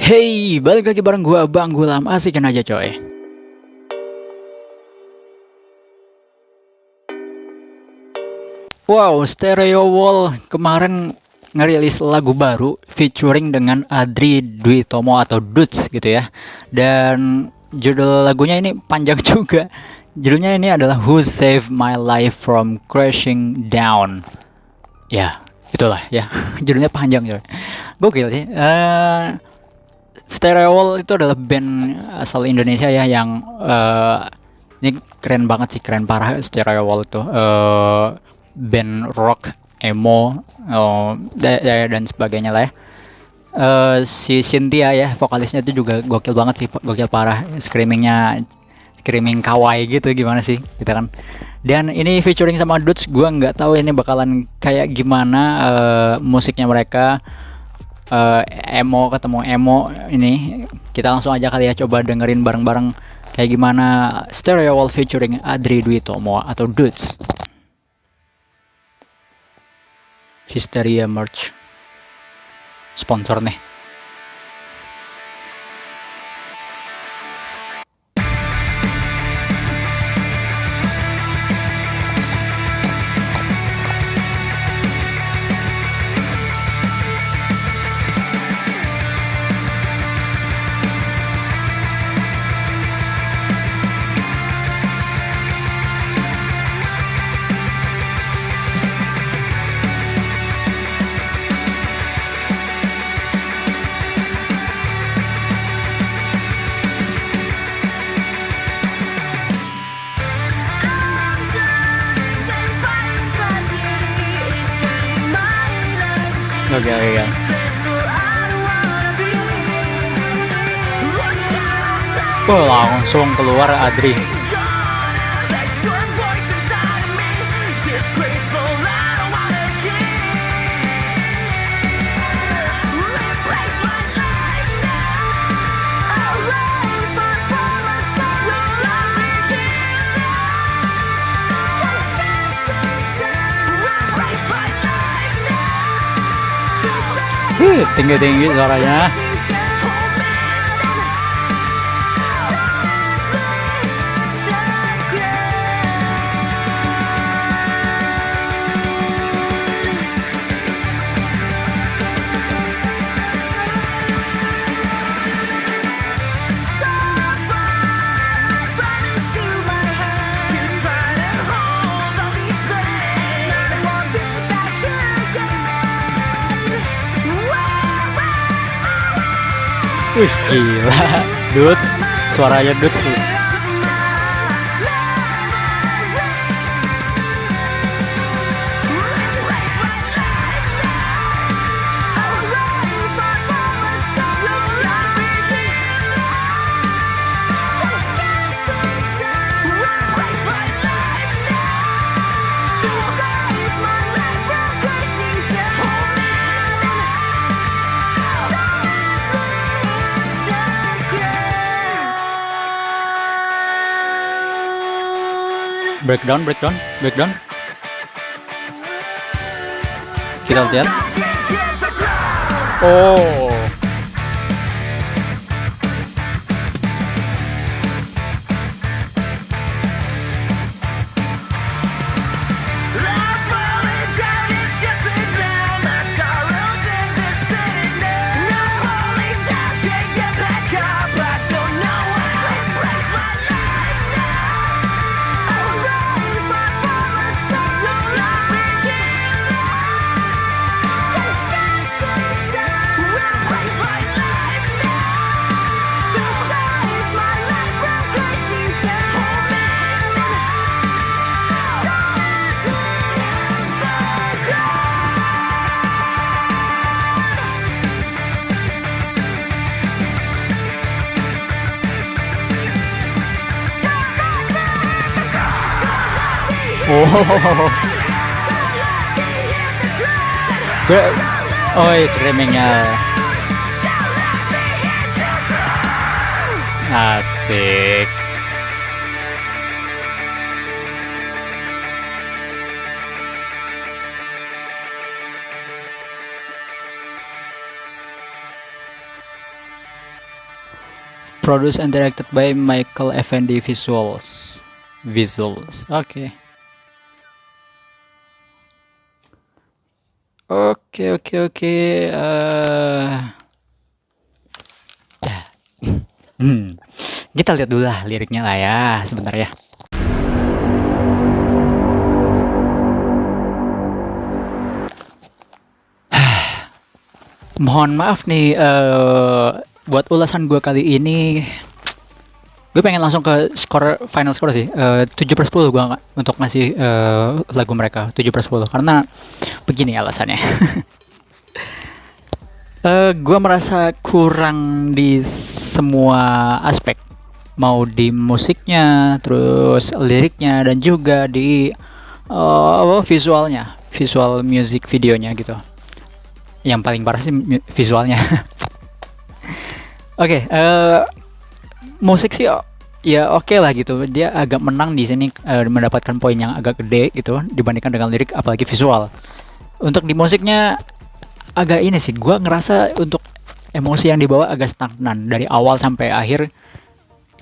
Hey, balik lagi bareng gua Bang Gulam, asikin aja coy. Wow, Stereo Wall kemarin ngerilis lagu baru featuring dengan Adri Dwi Tomo atau Dudes gitu ya. Dan judul lagunya ini panjang juga. Judulnya ini adalah Who Saved My Life from Crashing Down. Ya, itulah ya. Judulnya panjang coy. Gokil sih. Stereo Wall itu adalah band asal Indonesia ya yang ini keren banget sih, keren parah. Stereo Wall itu band rock, emo, dan sebagainya lah ya. Si Cynthia ya, vokalisnya itu juga gokil banget sih, gokil parah. Screaming kawaii gitu, gimana sih kita kan. Dan ini featuring sama Dudes, gua nggak tahu ini bakalan kayak gimana musiknya mereka. Emo ketemu emo ini, kita langsung aja kali ya coba dengerin bareng-bareng kayak gimana Stereo Wall featuring Adri Dwi Tomo atau Dudes. Hysteria merch sponsor nih. Oke, oke. Langsung keluar Adri. Tinggi-tinggi suaranya. Wih, gila. Dudes, suaranya Dudes. Breakdown. Kita lihat. Oh. Screamingnya asik. Produced and directed by Michael Effendi Visuals. Oke. Oke. Ya. Kita lihat dulu lah liriknya lah ya, sebentar ya. Mohon maaf nih, buat ulasan gue kali ini, gue pengen langsung ke final score sih. 7/10 gue untuk ngasih lagu mereka 7/10 karena begini alasannya. Gue merasa kurang di semua aspek, mau di musiknya, terus liriknya, dan juga di visual music videonya gitu. Yang paling parah sih visualnya. Oke, musik sih ya oke lah gitu. Dia agak menang di sini, mendapatkan poin yang agak gede gitu dibandingkan dengan lirik, apalagi visual. Untuk di musiknya agak ini sih, gua ngerasa untuk emosi yang dibawa agak stagnan dari awal sampai akhir.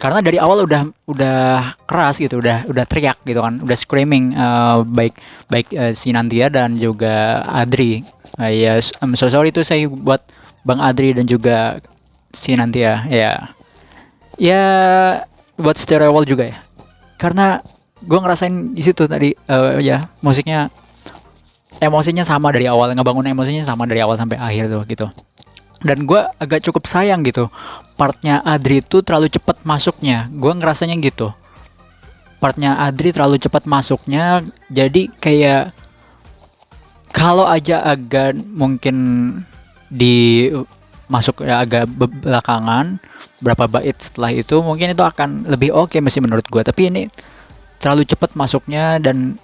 Karena dari awal udah keras gitu, udah teriak gitu kan, udah screaming, baik si Nantia dan juga Adri. Yes, I'm so sorry to say buat Bang Adri dan juga si Nantia ya buat Stereo Wall juga ya, karena gue ngerasain di situ tadi, ya musiknya emosinya sama dari awal, ngebangun emosinya sama dari awal sampai akhir tuh gitu. Dan gue agak cukup sayang gitu, partnya Adri itu terlalu cepat masuknya, gue ngerasanya gitu. Partnya Adri terlalu cepat masuknya, jadi kayak kalau aja agak mungkin di masuk ya agak belakangan, berapa bait setelah itu mungkin itu akan lebih oke masih menurut gue. Tapi ini terlalu cepat masuknya dan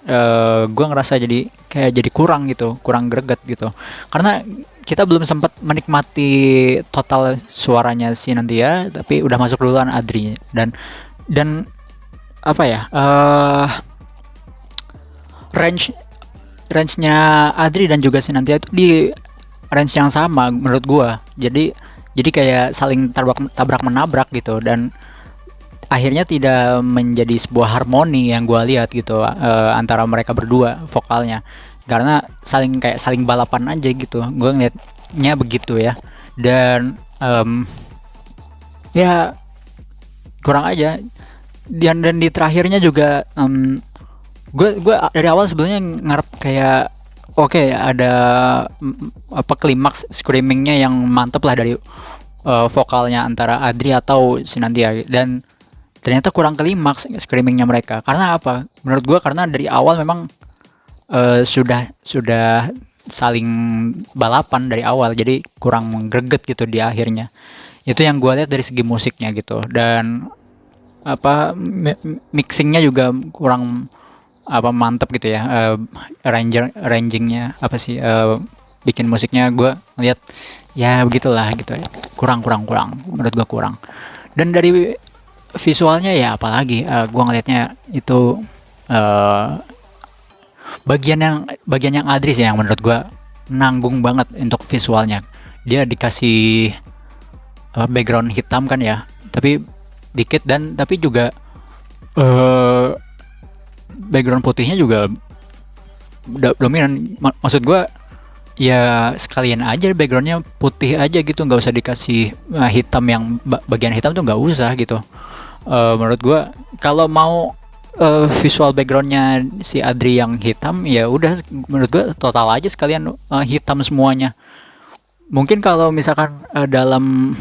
gue ngerasa jadi kurang gitu, kurang greget gitu. Karena kita belum sempat menikmati total suaranya si Nantia, tapi udah masuk duluan Adri dan apa ya, range-nya Adri dan juga si Nantia itu di range yang sama menurut gua. Jadi kayak saling tabrak menabrak gitu, dan akhirnya tidak menjadi sebuah harmoni yang gua lihat gitu, antara mereka berdua vokalnya. Karena saling balapan aja gitu. Gua ngeliatnya begitu ya. Dan ya kurang aja. Dan di terakhirnya juga gue dari awal sebenarnya ngarep kayak oke, ada apa klimaks screamingnya yang mantep lah dari vokalnya antara Adri atau Sinantia, dan ternyata kurang klimaks screamingnya mereka. Karena apa? Menurut gue karena dari awal memang sudah saling balapan dari awal, jadi kurang greget gitu di akhirnya. Itu yang gue lihat dari segi musiknya gitu. Dan apa mixingnya juga kurang apa mantep gitu ya, arrangingnya apa sih, bikin musiknya gue ngeliat ya begitulah gitu ya, kurang menurut gue kurang. Dan dari visualnya ya apalagi, gue ngelihatnya itu bagian yang Adri sih yang menurut gue nanggung banget untuk visualnya. Dia dikasih background hitam kan ya, tapi dikit, dan tapi juga background putihnya juga dominan. Maksud gue ya sekalian aja backgroundnya putih aja gitu, nggak usah dikasih hitam, yang bagian hitam tuh nggak usah gitu. Menurut gue kalau mau visual backgroundnya si Adri yang hitam, ya udah menurut gue total aja sekalian hitam semuanya. Mungkin kalau misalkan dalam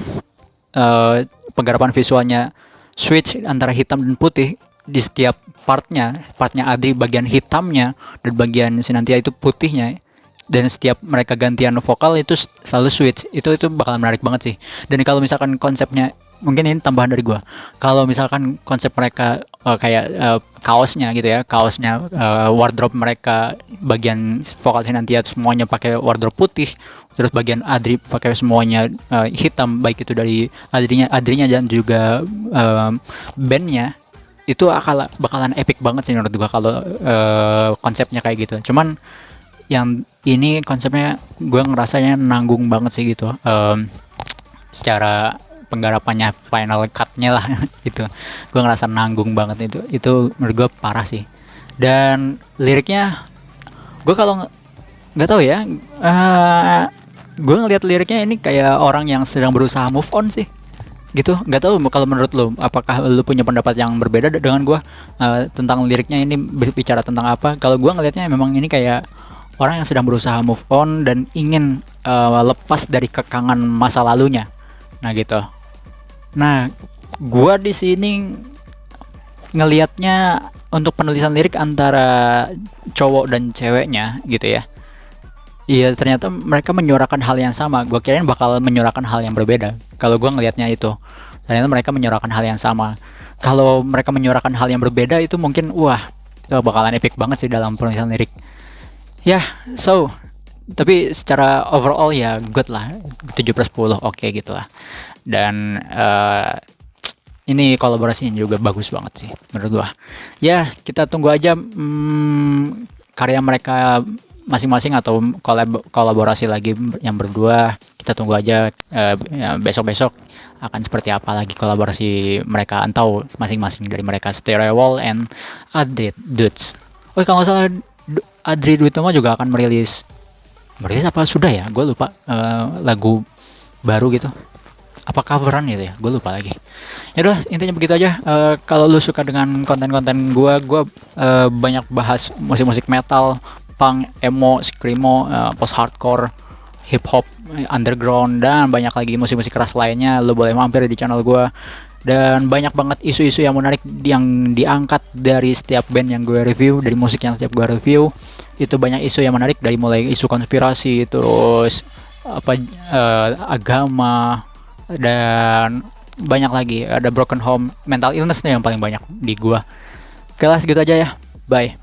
penggarapan visualnya switch antara hitam dan putih di setiap partnya Adri bagian hitamnya dan bagian Sinantia itu putihnya, dan setiap mereka gantian vokal itu selalu switch, itu bakalan menarik banget sih. Dan kalau misalkan konsepnya, mungkin ini tambahan dari gua, kalau misalkan konsep mereka kayak kaosnya gitu ya, wardrobe mereka, bagian vokal Sinantia semuanya pakai wardrobe putih, terus bagian Adri pakai semuanya hitam, baik itu dari Adrinya dan juga bandnya, itu bakalan epic banget sih menurut gua kalau konsepnya kayak gitu. Cuman yang ini konsepnya gue ngerasanya nanggung banget sih gitu, secara penggarapannya, final cut-nya lah itu gue ngerasa nanggung banget itu menurut gue parah sih. Dan liriknya gue kalau nggak tahu ya, gue ngelihat liriknya ini kayak orang yang sedang berusaha move on sih gitu. Nggak tahu kalau menurut lo, apakah lo punya pendapat yang berbeda dengan gue tentang liriknya ini berbicara tentang apa. Kalau gue ngelihatnya memang ini kayak orang yang sedang berusaha move on dan ingin lepas dari kekangan masa lalunya, nah gitu. Nah gue di sini ngelihatnya untuk penulisan lirik antara cowok dan ceweknya gitu ya. Iya, ternyata mereka menyuarakan hal yang sama. Gue kirain bakal menyuarakan hal yang berbeda. Kalau gue ngelihatnya itu, ternyata mereka menyuarakan hal yang sama. Kalau mereka menyuarakan hal yang berbeda itu mungkin, wah, itu bakalan epic banget sih dalam penulisan lirik. Ya, so, tapi secara overall ya good lah, 7/10 oke gitu lah. Dan ini kolaborasinya juga bagus banget sih menurut gua. Ya, kita tunggu aja karya mereka masing-masing atau kolaborasi lagi yang berdua. Kita tunggu aja besok-besok akan seperti apa lagi kolaborasi mereka atau masing-masing dari mereka, Stereo Wall and Adri Dudes. Oh, kalau nggak salah Adri Dudes juga akan merilis apa sudah ya? Gue lupa, lagu baru gitu. Apa coveran gitu ya? Gue lupa lagi. Ya udah, intinya begitu aja. Kalau lu suka dengan konten-konten gue banyak bahas musik-musik metal, punk, emo, screamo, post hardcore, hip hop, underground, dan banyak lagi musik-musik keras lainnya. Lu boleh mampir di channel gue. Dan banyak banget isu-isu yang menarik yang diangkat dari setiap band yang gue review, dari musik yang setiap gue review. Itu banyak isu yang menarik, dari mulai isu konspirasi, terus agama, dan banyak lagi. Ada broken home, mental illness nih yang paling banyak di gua. Oke lah, segitu aja ya. Bye.